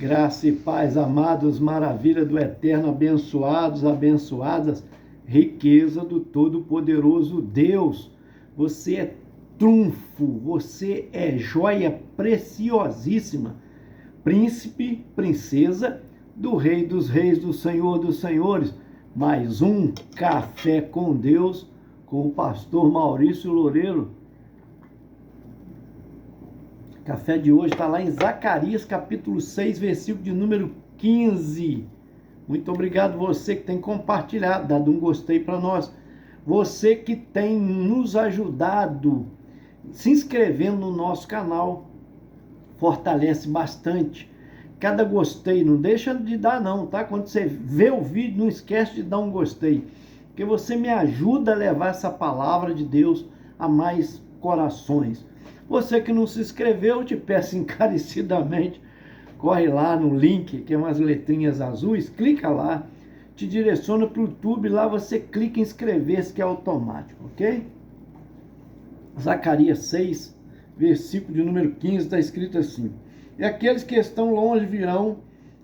Graça e paz, amados, maravilha do eterno, abençoados, abençoadas, riqueza do Todo-Poderoso Deus. Você é trunfo, você é joia preciosíssima, príncipe, princesa do Rei dos Reis, do Senhor dos Senhores. Mais um Café com Deus, com o pastor Maurício Loureiro. O café de hoje está lá em Zacarias, capítulo 6, versículo de número 15. Muito obrigado você que tem compartilhado, dado um gostei para nós. Você que tem nos ajudado, se inscrevendo no nosso canal, fortalece bastante. Cada gostei, não deixa de dar não, tá? Quando você vê o vídeo, não esquece de dar um gostei, porque você me ajuda a levar essa palavra de Deus a mais corações. Você que não se inscreveu, eu te peço encarecidamente, corre lá no link, que é umas letrinhas azuis, clica lá, te direciona para o YouTube, lá você clica em inscrever-se, que é automático, ok? Zacarias 6, versículo de número 15, está escrito assim: E aqueles que estão longe virão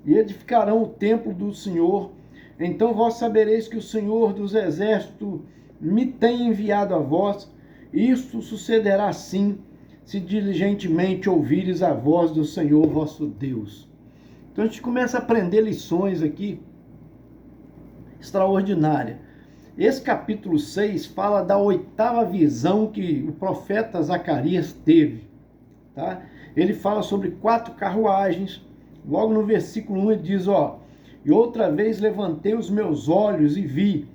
e edificarão o templo do Senhor, então vós sabereis que o Senhor dos exércitos me tem enviado a vós. Isso sucederá assim, se diligentemente ouvires a voz do Senhor vosso Deus. Então a gente começa a aprender lições aqui extraordinárias. Esse capítulo 6 fala da 8ª visão que o profeta Zacarias teve. Tá? Ele fala sobre 4 carruagens. Logo no versículo 1 ele diz, e outra vez levantei os meus olhos e vi,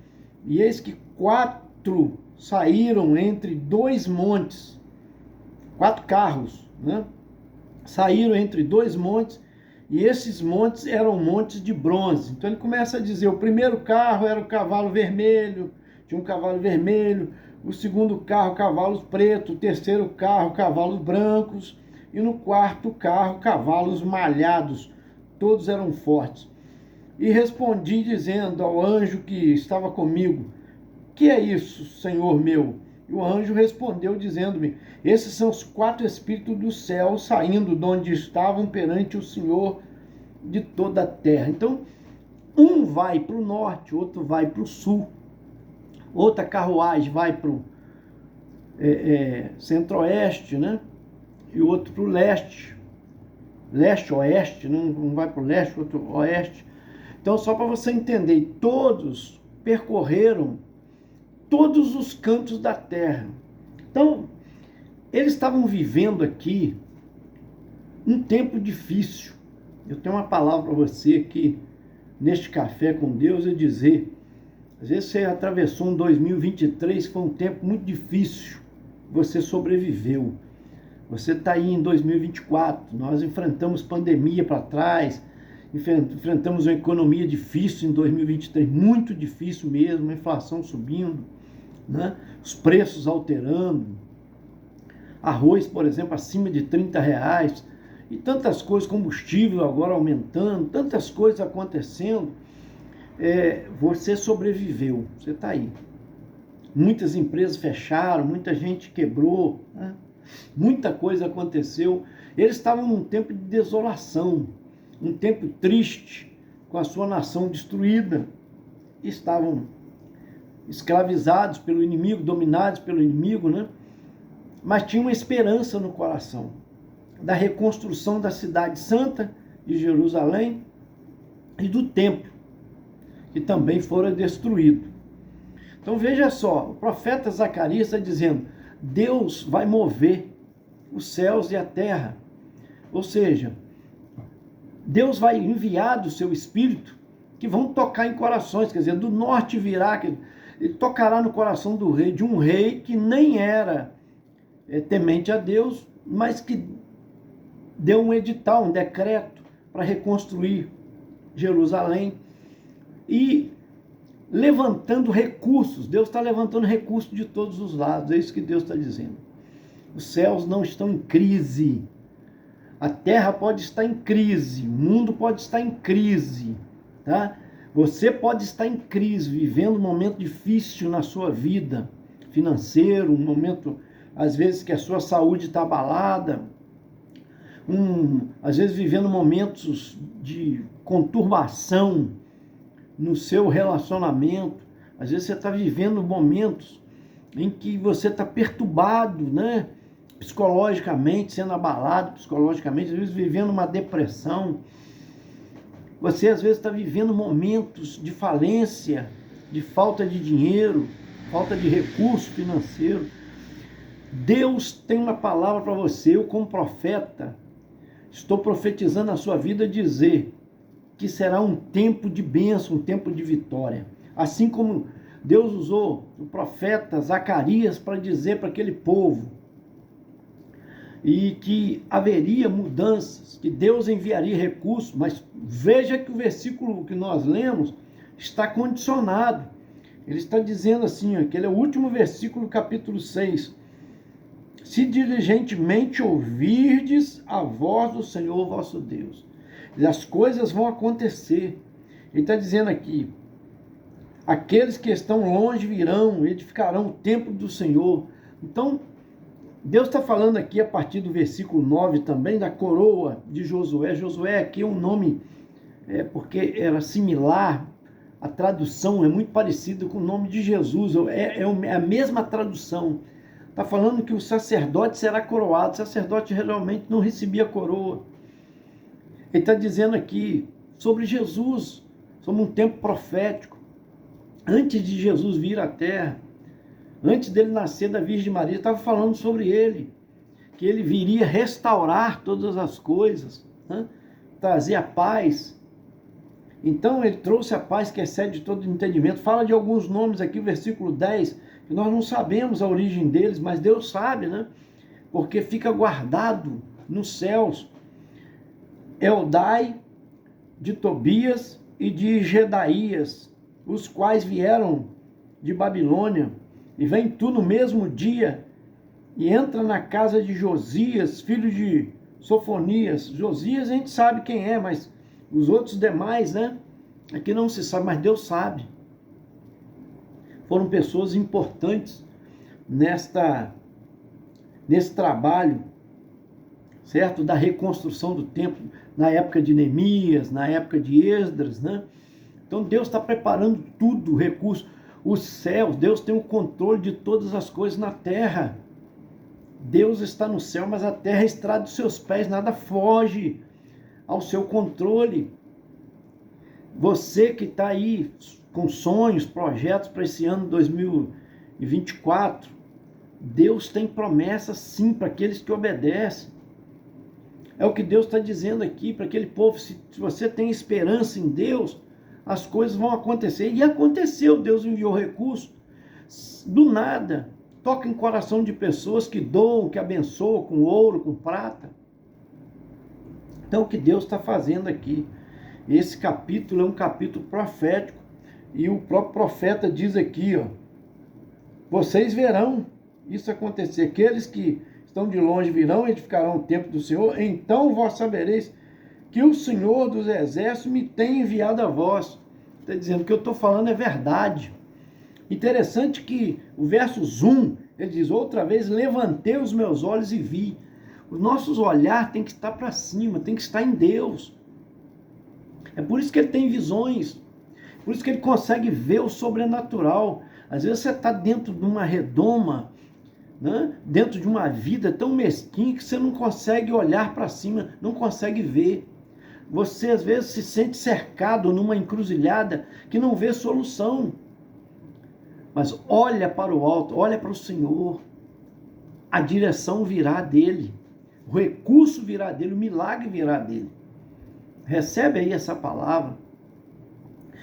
e eis que 4 saíram entre 2 montes. 4 carros, né? Saíram entre 2 montes, e esses montes eram montes de bronze. Então ele começa a dizer, o primeiro carro era o cavalo vermelho, tinha um cavalo vermelho, o segundo carro, cavalos pretos, o terceiro carro, cavalos brancos, e no quarto carro, cavalos malhados, todos eram fortes. E respondi dizendo ao anjo que estava comigo, que é isso, Senhor meu? E o anjo respondeu dizendo-me, esses são os 4 espíritos do céu saindo de onde estavam perante o Senhor de toda a terra. Então, um vai para o norte, outro vai para o sul, outra carruagem vai para o centro-oeste, né? E outro para o leste, leste-oeste, né? Um vai para o leste, outro oeste. Então, só para você entender, todos percorreram todos os cantos da terra. Então, eles estavam vivendo aqui um tempo difícil. Eu tenho uma palavra para você aqui, neste Café com Deus, é dizer, às vezes você atravessou um 2023, foi um tempo muito difícil, você sobreviveu. Você está aí em 2024, nós enfrentamos pandemia para trás, enfrentamos uma economia difícil em 2023, muito difícil mesmo, a inflação subindo, né? Os preços alterando, arroz, por exemplo, acima de R$30, e tantas coisas, combustível agora aumentando, tantas coisas acontecendo. Você sobreviveu, você está aí. Muitas empresas fecharam, muita gente quebrou, né? Muita coisa aconteceu. Eles estavam num tempo de desolação, um tempo triste, com a sua nação destruída. Estavam escravizados pelo inimigo, dominados pelo inimigo, né? Mas tinha uma esperança no coração da reconstrução da cidade santa de Jerusalém e do templo, que também fora destruído. Então veja só, o profeta Zacarias está dizendo, Deus vai mover os céus e a terra, ou seja, Deus vai enviar do seu Espírito, que vão tocar em corações, quer dizer, do norte virá, ele tocará no coração do rei, de um rei que nem era temente a Deus, mas que deu um edital, um decreto para reconstruir Jerusalém e levantando recursos. Deus está levantando recursos de todos os lados, é isso que Deus está dizendo. Os céus não estão em crise, a terra pode estar em crise, o mundo pode estar em crise, tá? Você pode estar em crise, vivendo um momento difícil na sua vida, financeiro, um momento, às vezes, que a sua saúde está abalada, às vezes vivendo momentos de conturbação no seu relacionamento. Às vezes você está vivendo momentos em que você está perturbado, né? Psicologicamente, sendo abalado psicologicamente, às vezes vivendo uma depressão. Você às vezes está vivendo momentos de falência, de falta de dinheiro, falta de recurso financeiro. Deus tem uma palavra para você. Eu, como profeta, estou profetizando a sua vida, dizer que será um tempo de bênção, um tempo de vitória. Assim como Deus usou o profeta Zacarias para dizer para aquele povo e que haveria mudanças, que Deus enviaria recursos, mas veja que o versículo que nós lemos está condicionado. Ele está dizendo assim, aquele é o último versículo, capítulo 6. Se diligentemente ouvirdes a voz do Senhor vosso Deus, e as coisas vão acontecer. Ele está dizendo aqui, aqueles que estão longe virão, edificarão o templo do Senhor. Então, Deus está falando aqui a partir do versículo 9 também da coroa de Josué. Josué aqui é um nome, porque era similar, a tradução é muito parecida com o nome de Jesus, é a mesma tradução. Está falando que o sacerdote será coroado. O sacerdote realmente não recebia coroa. Ele está dizendo aqui sobre Jesus, sobre um tempo profético. Antes de Jesus vir à terra, antes dele nascer da Virgem Maria, estava falando sobre ele, que ele viria restaurar todas as coisas, né? Trazer a paz. Então ele trouxe a paz que excede todo entendimento. Fala de alguns nomes aqui, versículo 10, que nós não sabemos a origem deles, mas Deus sabe, né? Porque fica guardado nos céus. Eldai, de Tobias e de Gedaías, os quais vieram de Babilônia, e vem tu no mesmo dia, e entra na casa de Josias, filho de Sofonias. Josias a gente sabe quem é, mas os outros demais, né? Aqui não se sabe, mas Deus sabe. Foram pessoas importantes nesse trabalho, certo? Da reconstrução do templo, na época de Neemias, na época de Esdras, né? Então Deus está preparando tudo, o recurso. Os céus, Deus tem o controle de todas as coisas na terra. Deus está no céu, mas a terra está dos seus pés, nada foge ao seu controle. Você que está aí com sonhos, projetos para esse ano 2024, Deus tem promessas sim para aqueles que obedecem. É o que Deus está dizendo aqui para aquele povo. Se você tem esperança em Deus, as coisas vão acontecer. E aconteceu, Deus enviou recursos do nada. Toca em coração de pessoas que doam, que abençoam com ouro, com prata. Então o que Deus está fazendo aqui? Esse capítulo é um capítulo profético. E o próprio profeta diz aqui, ó, vocês verão isso acontecer. Aqueles que estão de longe virão, edificarão o templo do Senhor. Então vós sabereis que o Senhor dos exércitos me tem enviado a vós. Está dizendo que eu estou falando é verdade. Interessante que o verso 1, ele diz, outra vez, levantei os meus olhos e vi. Os nossos olhares tem que estar para cima, tem que estar em Deus. É por isso que ele tem visões, por isso que ele consegue ver o sobrenatural. Às vezes você está dentro de uma redoma, né? Dentro de uma vida tão mesquinha que você não consegue olhar para cima, não consegue ver. Você às vezes se sente cercado numa encruzilhada que não vê solução. Mas olha para o alto, olha para o Senhor. A direção virá dele. O recurso virá dele, o milagre virá dele. Recebe aí essa palavra.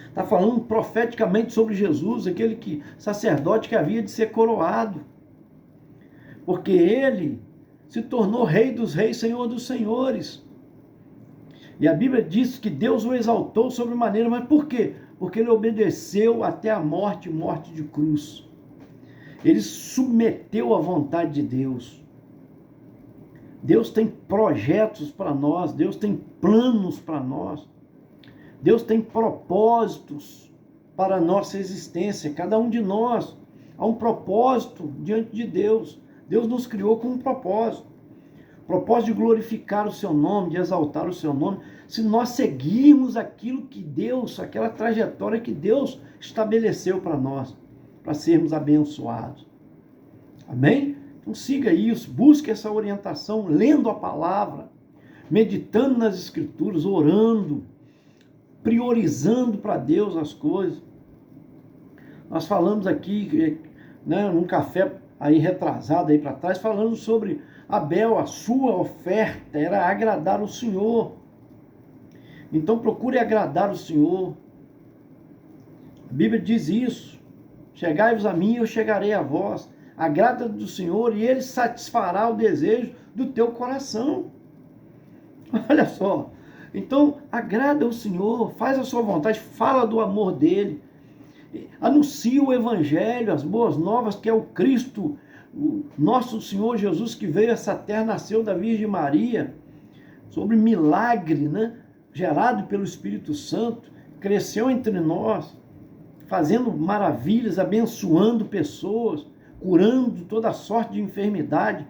Está falando profeticamente sobre Jesus, aquele sacerdote que havia de ser coroado. Porque ele se tornou rei dos reis, senhor dos senhores. E a Bíblia diz que Deus o exaltou sobremaneira, mas por quê? Porque ele obedeceu até a morte, morte de cruz. Ele submeteu à vontade de Deus. Deus tem projetos para nós, Deus tem planos para nós. Deus tem propósitos para a nossa existência. Cada um de nós há um propósito diante de Deus. Deus nos criou com um propósito. propósito de glorificar o seu nome, de exaltar o seu nome, se nós seguirmos aquilo que Deus, aquela trajetória que Deus estabeleceu para nós, para sermos abençoados. Amém? Então siga isso, busque essa orientação, lendo a palavra, meditando nas escrituras, orando, priorizando para Deus as coisas. Nós falamos aqui, né, num café aí retrasado aí para trás, falando sobre Abel, a sua oferta era agradar o Senhor. Então procure agradar o Senhor. A Bíblia diz isso. Chegai-vos a mim, eu chegarei a vós. Agrada do Senhor e Ele satisfará o desejo do teu coração. Olha só. Então, agrada o Senhor, faz a sua vontade, fala do amor dEle. Anuncia o Evangelho, as boas novas, que é o Cristo, o nosso Senhor Jesus, que veio a essa terra, nasceu da Virgem Maria, sobre milagre, né? Gerado pelo Espírito Santo, cresceu entre nós, fazendo maravilhas, abençoando pessoas, curando toda sorte de enfermidade,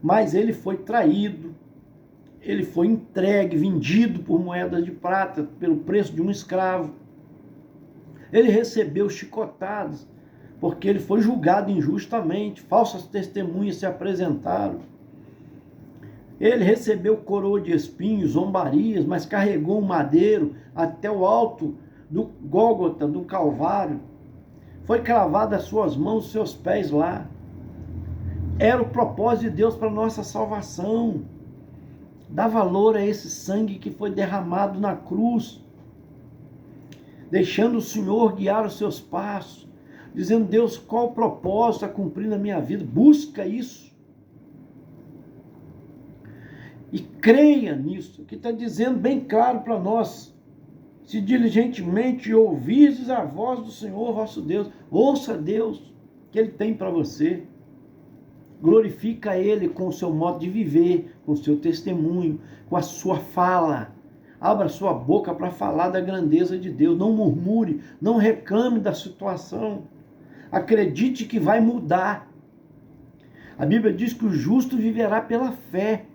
mas ele foi traído, ele foi entregue, vendido por moedas de prata, pelo preço de um escravo. Ele recebeu chicotadas, porque ele foi julgado injustamente, falsas testemunhas se apresentaram. Ele recebeu coroa de espinhos, zombarias, mas carregou um madeiro até o alto do Gólgota, do Calvário. Foi cravado as suas mãos, os seus pés lá. Era o propósito de Deus para a nossa salvação. Dá valor a esse sangue que foi derramado na cruz, deixando o Senhor guiar os seus passos, dizendo: Deus, qual o propósito a cumprir na minha vida? Busca isso. E creia nisso, que está dizendo bem claro para nós. Se diligentemente ouvirdes a voz do Senhor vosso Deus, ouça Deus, que Ele tem para você. Glorifica Ele com o seu modo de viver, com o seu testemunho, com a sua fala. Abra sua boca para falar da grandeza de Deus. Não murmure, não reclame da situação. Acredite que vai mudar. A Bíblia diz que o justo viverá pela fé.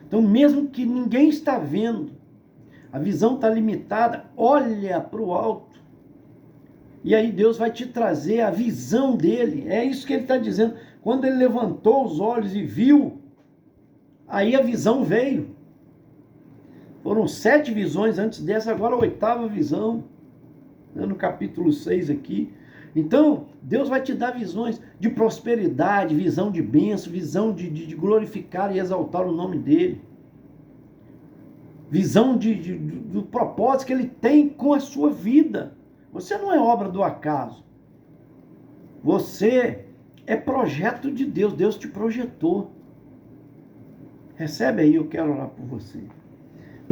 Então, mesmo que ninguém está vendo, a visão está limitada, olha para o alto. E aí Deus vai te trazer a visão dele. É isso que ele está dizendo. Quando ele levantou os olhos e viu, aí a visão veio. Foram 7 visões antes dessa, agora a 8ª visão, né, no capítulo 6 aqui. Então, Deus vai te dar visões de prosperidade, visão de bênção, visão de glorificar e exaltar o nome dele. Visão do propósito que ele tem com a sua vida. Você não é obra do acaso. Você é projeto de Deus. Deus te projetou. Recebe aí, eu quero orar por você.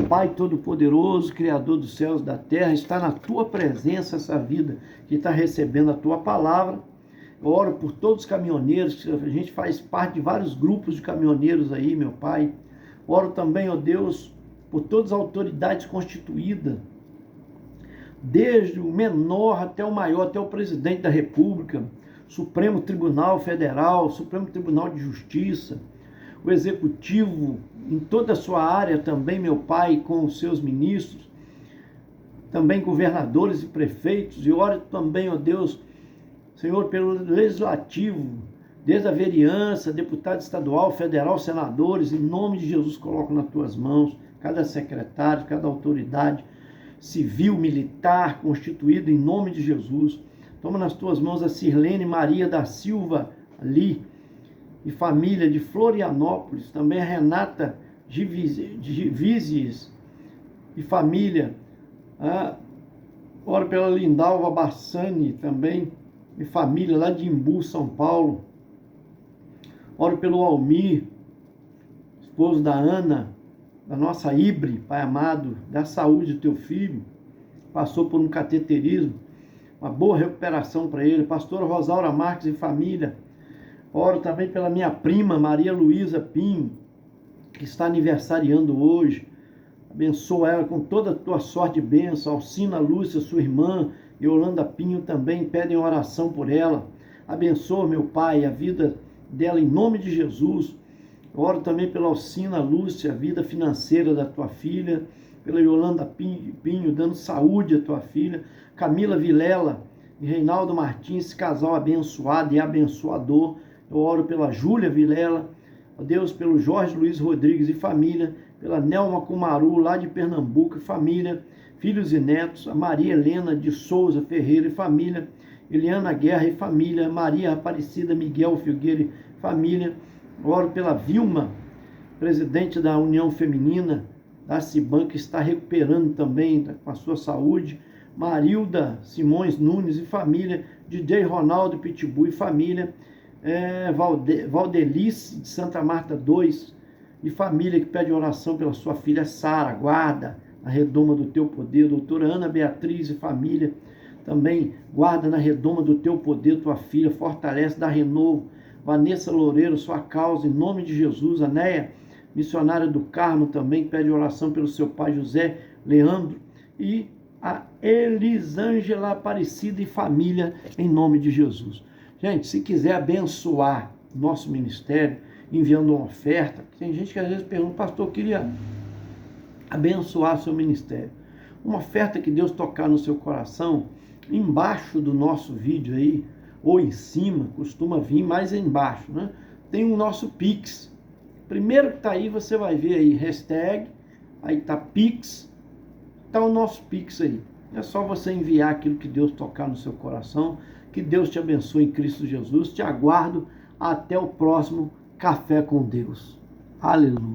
Pai Todo-Poderoso, Criador dos céus e da terra, está na tua presença essa vida que está recebendo a tua palavra. Eu oro por todos os caminhoneiros, a gente faz parte de vários grupos de caminhoneiros aí, meu Pai. Oro também, ó Deus, por todas as autoridades constituídas, desde o menor até o maior, até o presidente da República, Supremo Tribunal Federal, Supremo Tribunal de Justiça, o Executivo, em toda a sua área também, meu Pai, com os seus ministros, também governadores e prefeitos, e oro também, ó Deus, Senhor, pelo Legislativo, desde a vereança, deputado estadual, federal, senadores, em nome de Jesus, coloco nas tuas mãos, cada secretário, cada autoridade civil, militar, constituído em nome de Jesus. Toma nas tuas mãos a Sirlene Maria da Silva, ali, e família de Florianópolis, também a Renata Givizes e família. Oro pela Lindalva Bassani também, e família lá de Imbu, São Paulo. Oro pelo Almir, esposo da Ana, da nossa Ibre, Pai amado, dá saúde do teu filho, passou por um cateterismo, uma boa recuperação para ele. Pastora Rosaura Marques e família. Oro também pela minha prima Maria Luísa Pinho, que está aniversariando hoje. Abençoa ela com toda a tua sorte e bênção. Alcina Lúcia, sua irmã, e Yolanda Pinho também pedem oração por ela. Abençoa, meu Pai, a vida dela em nome de Jesus. Eu oro também pela Alcina Lúcia, a vida financeira da tua filha, pela Yolanda Pinho, dando saúde à tua filha, Camila Vilela e Reinaldo Martins, esse casal abençoado e abençoador. Eu oro pela Júlia Vilela, ó Deus, pelo Jorge Luiz Rodrigues e família, pela Nelma Kumaru, lá de Pernambuco e família, filhos e netos, a Maria Helena de Souza Ferreira e família, Eliana Guerra e família, Maria Aparecida Miguel Filgueira e família. Oro pela Vilma, presidente da União Feminina da Ciban, que está recuperando também com a sua saúde, Marilda Simões Nunes e família, DJ Ronaldo Pitbull e família, Valdelice de Santa Marta 2 e família, que pede oração pela sua filha Sara, guarda na redoma do teu poder, doutora Ana Beatriz e família, também guarda na redoma do teu poder tua filha, fortalece, dá renovo, Vanessa Loureiro, sua causa, em nome de Jesus, Anéia, missionária do Carmo, também pede oração pelo seu pai José Leandro, e a Elisângela Aparecida e família, em nome de Jesus. Gente, se quiser abençoar nosso ministério, enviando uma oferta, tem gente que às vezes pergunta, pastor, eu queria abençoar seu ministério. Uma oferta que Deus tocar no seu coração, embaixo do nosso vídeo aí, ou em cima, costuma vir mais embaixo, né? Tem o nosso Pix. Primeiro que tá aí, você vai ver aí, hashtag, aí tá Pix, tá o nosso Pix aí. É só você enviar aquilo que Deus tocar no seu coração. Que Deus te abençoe em Cristo Jesus. Te aguardo até o próximo Café com Deus. Aleluia.